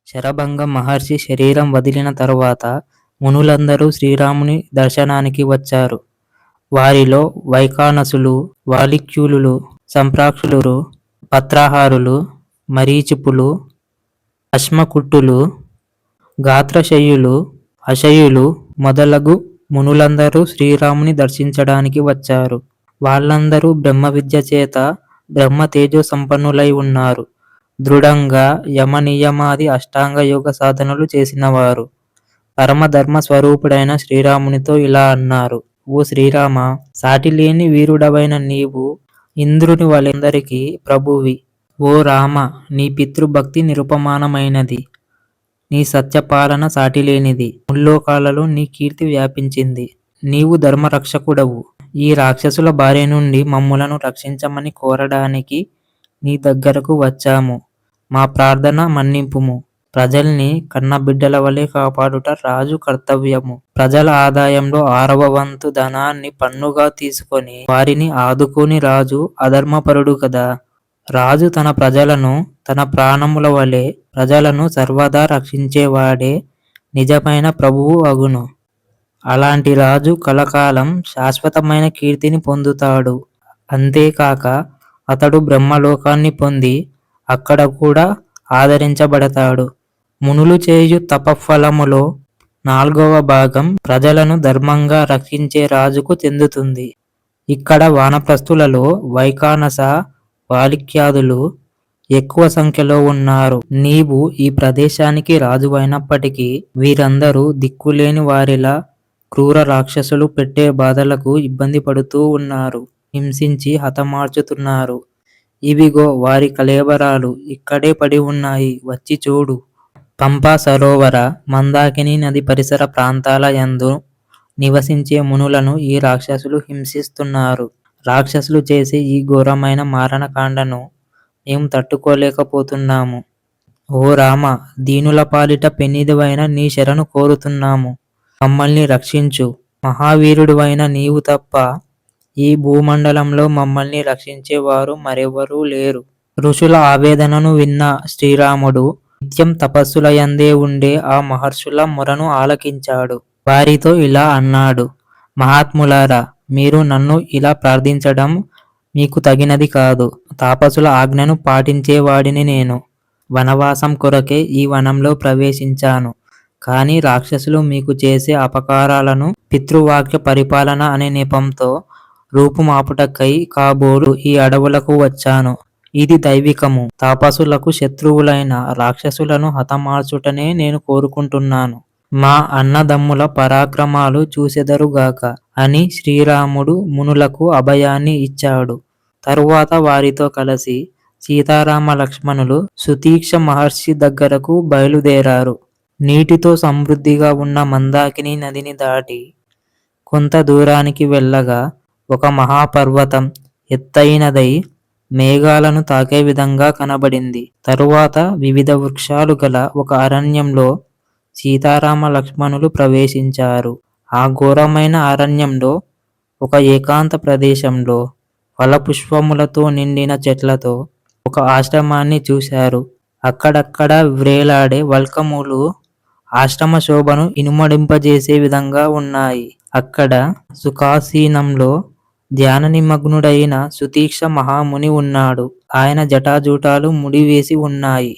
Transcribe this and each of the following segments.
శరభంగ మహర్షి శరీరం వదిలిన తరువాత మునులందరూ శ్రీరాముని దర్శనానికి వచ్చారు. వారిలో వైఖానసులు, వాలిక్యులు, సంప్రాక్షులు, పత్రాహారులు, మరీచిపులు, అశ్మకుట్టులు, గాత్రశయ్యులు, అశయులు మొదలగు మునులందరూ శ్రీరాముని దర్శించడానికి వచ్చారు. వాళ్ళందరూ బ్రహ్మ విద్య చేత బ్రహ్మ తేజో సంపన్నులై ఉన్నారు. దృఢంగా యమ నియమాది అష్టాంగ యోగ సాధనలు చేసినవారు. పరమధర్మ స్వరూపుడైన శ్రీరామునితో ఇలా అన్నారు: ఓ శ్రీరామ, సాటిలేని వీరుడవైన నీవు ఇంద్రుని వలెందరికీ ప్రభువి. ఓ రామ, నీ పితృభక్తి నిరుపమానమైనది. నీ సత్యపాలన సాటిలేనిది. ముల్లోకాలలో నీ కీర్తి వ్యాపించింది. నీవు ధర్మరక్షకుడవు. ఈ రాక్షసుల బారి నుండి మమ్ములను రక్షించమని కోరడానికి నీ దగ్గరకు వచ్చాము. మా ప్రార్థన మన్నింపుము. ప్రజల్ని కన్నబిడ్డల వలె కాపాడుట రాజు కర్తవ్యము. ప్రజల ఆదాయంలో 6వ వంతు ధనాన్ని పన్నుగా తీసుకొని వారిని ఆదుకోని రాజు అధర్మపరుడు కదా. రాజు తన ప్రజలను తన ప్రాణముల వలె ప్రజలను సర్వదా రక్షించేవాడే నిజమైన ప్రభువు అగును. అలాంటి రాజు కలకాలం శాశ్వతమైన కీర్తిని పొందుతాడు. అంతేకాక అతడు బ్రహ్మలోకాన్ని పొంది అక్కడ కూడా ఆదరించబడతాడు. మునులు చేయు తపఫలములో 4వ భాగం ప్రజలను ధర్మంగా రక్షించే రాజుకు చెందుతుంది. ఇక్కడ వానప్రస్థులలో వైఖానస, వాలిక్యాదులు ఎక్కువ సంఖ్యలో ఉన్నారు. నీవు ఈ ప్రదేశానికి రాజు అయినప్పటికీ వీరందరూ దిక్కులేని వారిలా క్రూర రాక్షసులు పెట్టే బాధలకు ఇబ్బంది పడుతూ ఉన్నారు. హింసించి హతమార్చుతున్నారు. ఇవిగో వారి కళేబరాలు ఇక్కడే పడి ఉన్నాయి, వచ్చి చూడు. పంపా సరోవర, మందాకిని నది పరిసర ప్రాంతాల యందు నివసించే మునులను ఈ రాక్షసులు హింసిస్తున్నారు. రాక్షసులు చేసే ఈ ఘోరమైన మారణకాండను మేము తట్టుకోలేకపోతున్నాము. ఓ రామ, దీనుల పాలిట పెన్నిదివైన నీ శరణు కోరుతున్నాము. మమ్మల్ని రక్షించు. మహావీరుడివైన నీవు తప్ప ఈ భూమండలంలో మమ్మల్ని రక్షించేవారు మరెవరూ లేరు. ఋషుల ఆవేదనను విన్న శ్రీరాముడు నిత్యం తపస్సుల యందే ఉండే ఆ మహర్షుల మొరను ఆలకించాడు. వారితో ఇలా అన్నాడు: మహాత్ములారా, మీరు నన్ను ఇలా ప్రార్థించడం మీకు తగినది కాదు. తాపసుల ఆజ్ఞను పాటించేవాడిని నేను. వనవాసం కొరకే ఈ వనంలో ప్రవేశించాను. కానీ రాక్షసులు మీకు చేసే అపకారాలను పితృవాక్య పరిపాలన అనే నెపంతో రూపుమాపుటకై కాబోలు ఈ అడవులకు వచ్చాను. ఇది దైవికము. తాపసులకు శత్రువులైన రాక్షసులను హతమార్చుటనే నేను కోరుకుంటున్నాను. మా అన్నదమ్ముల పరాక్రమాలు చూసెదరుగాక అని శ్రీరాముడు మునులకు అభయాన్ని ఇచ్చాడు. తరువాత వారితో కలిసి సీతారామ లక్ష్మణులు సుతీక్ష మహర్షి దగ్గరకు బయలుదేరారు. నీటితో సమృద్ధిగా ఉన్న మందాకిని నదిని దాటి కొంత దూరానికి వెళ్ళగా ఒక మహాపర్వతం ఎత్తైనదై మేఘాలను తాకే విధంగా కనబడింది. తరువాత వివిధ వృక్షాలు గల ఒక అరణ్యంలో సీతారామ లక్ష్మణులు ప్రవేశించారు. ఆ ఘోరమైన అరణ్యంలో ఒక ఏకాంత ప్రదేశంలో ఫలపుష్పములతో నిండిన చెట్లతో ఒక ఆశ్రమాన్ని చూశారు. అక్కడక్కడ వ్రేలాడే వల్కములు ఆశ్రమ శోభను ఇనుమడింపజేసే విధంగా ఉన్నాయి. అక్కడ సుఖాసీనంలో ధ్యాన నిమగ్నుడైన సుతీక్ష మహాముని ఉన్నాడు. ఆయన జటాజూటాలు ముడివేసి ఉన్నాయి.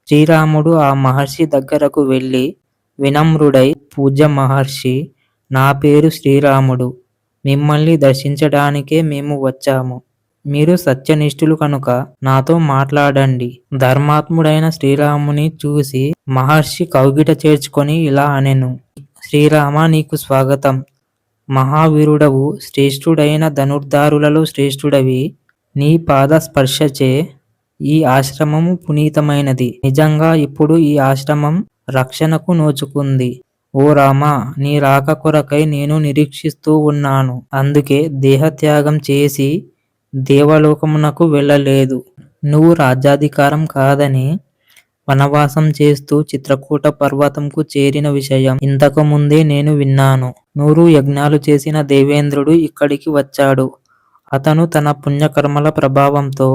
శ్రీరాముడు ఆ మహర్షి దగ్గరకు వెళ్ళి వినమ్రుడై, పూజ్య మహర్షి, నా పేరు శ్రీరాముడు. మిమ్మల్ని దర్శించడానికే మేము వచ్చాము. మీరు సత్యనిష్ఠులు కనుక నాతో మాట్లాడండి. ధర్మాత్ముడైన శ్రీరాముని చూసి మహర్షి కౌగిట చేర్చుకొని ఇలా అనెను: శ్రీరామ, నీకు స్వాగతం. మహావీరుడవు, శ్రేష్ఠుడైన ధనుర్ధారులలో శ్రేష్ఠుడవి. నీ పాద స్పర్శచే ఈ ఆశ్రమము పునీతమైనది. నిజంగా ఇప్పుడు ఈ ఆశ్రమం రక్షణకు నోచుకుంది. ఓ రామ, నీ రాక కొరకై నేను నిరీక్షిస్తూ ఉన్నాను. అందుకే దేహత్యాగం చేసి దేవలోకమునకు వెళ్ళలేదు. నువ్వు రాజ్యాధికారం కాదని వనవాసం చేస్తూ చిత్రకూట పర్వతంకు చేరిన విషయం ఇంతకు ముందే నేను విన్నాను. 100 యజ్ఞాలు చేసిన దేవేంద్రుడు ఇక్కడికి వచ్చాడు. అతను తన పుణ్యకర్మల ప్రభావంతో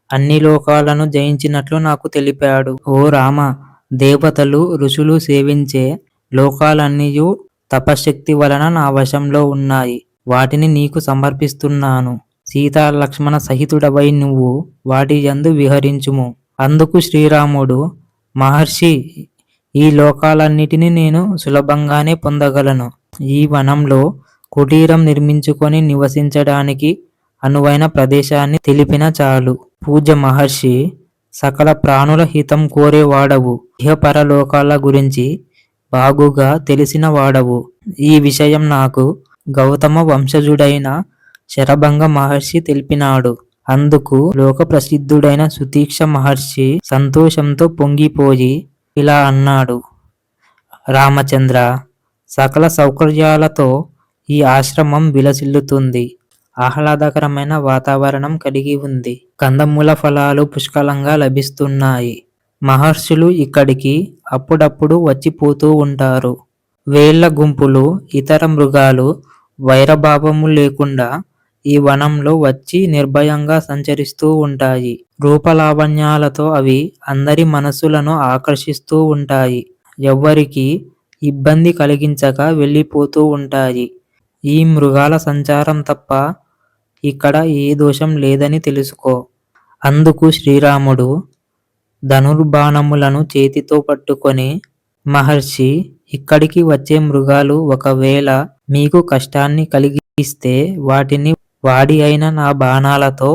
అన్ని లోకాలను జయించినట్లు నాకు తెలిపాడు. ఓ రామ, దేవతలు ఋషులు సేవించే లోకాలన్నీయు తపశ్శక్తి వలన నా వశంలో ఉన్నాయి. వాటిని నీకు సమర్పిస్తున్నాను. సీతా లక్ష్మణ సహితుడవై నువ్వు వాటి యందు విహరించుము. అందుకు శ్రీరాముడు, మహర్షి, ఈ లోకాలన్నిటినీ నేను సులభంగానే పొందగలను. ఈ వనంలో కుటీరం నిర్మించుకొని నివసించడానికి అనువైన ప్రదేశాన్ని తెలిపిన చాలు. పూజ్య మహర్షి, సకల ప్రాణుల హితం కోరేవాడవు. ఇహపరలోకాల గురించి బాగుగా తెలిసిన వాడవు. ఈ విషయం నాకు గౌతమ వంశజుడైన శరభంగ మహర్షి తెలిపినాడు. అందుకు లోక ప్రసిద్ధుడైన సుతీక్ష మహర్షి సంతోషంతో పొంగిపోయి ఇలా అన్నాడు. రామచంద్ర, సకల సౌకర్యాలతో ఈ ఆశ్రమం విలసిల్లుతుంది. ఆహ్లాదకరమైన వాతావరణం కలిగి ఉంది. కందమూల ఫలాలు పుష్కలంగా లభిస్తున్నాయి. మహర్షులు ఇక్కడికి అప్పుడప్పుడు వచ్చిపోతూ ఉంటారు. వేళ్ల గుంపులు ఇతర మృగాలు వైరభావము లేకుండా ఈ వనంలో వచ్చి నిర్భయంగా సంచరిస్తూ ఉంటాయి. రూపలావణ్యాలతో అవి అందరి మనసులను ఆకర్షిస్తూ ఉంటాయి. ఎవ్వరికి ఇబ్బంది కలిగించక వెళ్ళిపోతూ ఉంటాయి. ఈ మృగాల సంచారం తప్ప ఇక్కడ ఏ దోషం లేదని తెలుసుకో. అందుకు శ్రీరాముడు ధనుర్బాణములను చేతితో పట్టుకొని, మహర్షి, ఇక్కడికి వచ్చే మృగాలు ఒకవేళ మీకు కష్టాన్ని కలిగిస్తే వాటిని వాడి అయిన నా బాణాలతో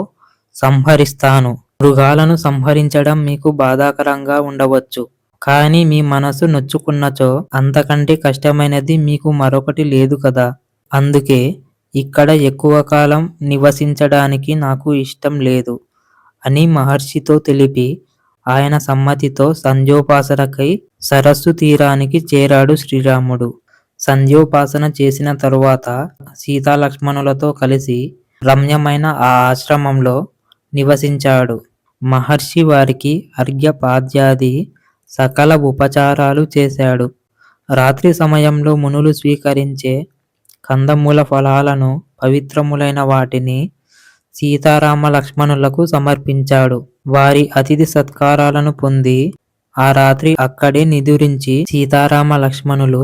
సంహరిస్తాను. మృగాలను సంహరించడం మీకు బాధాకరంగా ఉండవచ్చు. కానీ మీ మనసు నొచ్చుకున్నచో అంతకంటే కష్టమైనది మీకు మరొకటి లేదు కదా. అందుకే ఇక్కడ ఎక్కువ కాలం నివసించడానికి నాకు ఇష్టం లేదు అని మహర్షితో తెలిపి, ఆయన సమ్మతితో సంధ్యోపాసనకై సరస్సు తీరానికి చేరాడు శ్రీరాముడు. సంధ్యోపాసన చేసిన తరువాత సీతాలక్ష్మణులతో కలిసి రమ్యమైన ఆ ఆశ్రమంలో నివసించాడు. మహర్షి వారికి అర్ఘ్యపాద్యాది సకల ఉపచారాలు చేశాడు. రాత్రి సమయంలో మునులు స్వీకరించే కందమూల ఫలాలను, పవిత్రములైన వాటిని సీతారామ లక్ష్మణులకు సమర్పించాడు. వారి అతిథి సత్కారాలను పొంది ఆ రాత్రి అక్కడే నిదురించి సీతారామ లక్ష్మణులు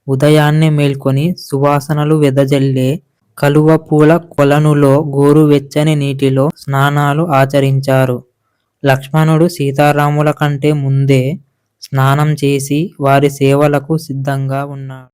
ఉదయాన్నే మేల్కొని సువాసనలు వెదజల్లే కలువ పూల కొలనులో గోరువెచ్చని నీటిలో స్నానాలు ఆచరించారు. లక్ష్మణుడు సీతారాముల కంటే ముందే స్నానం చేసి వారి సేవలకు సిద్ధంగా ఉన్నాడు.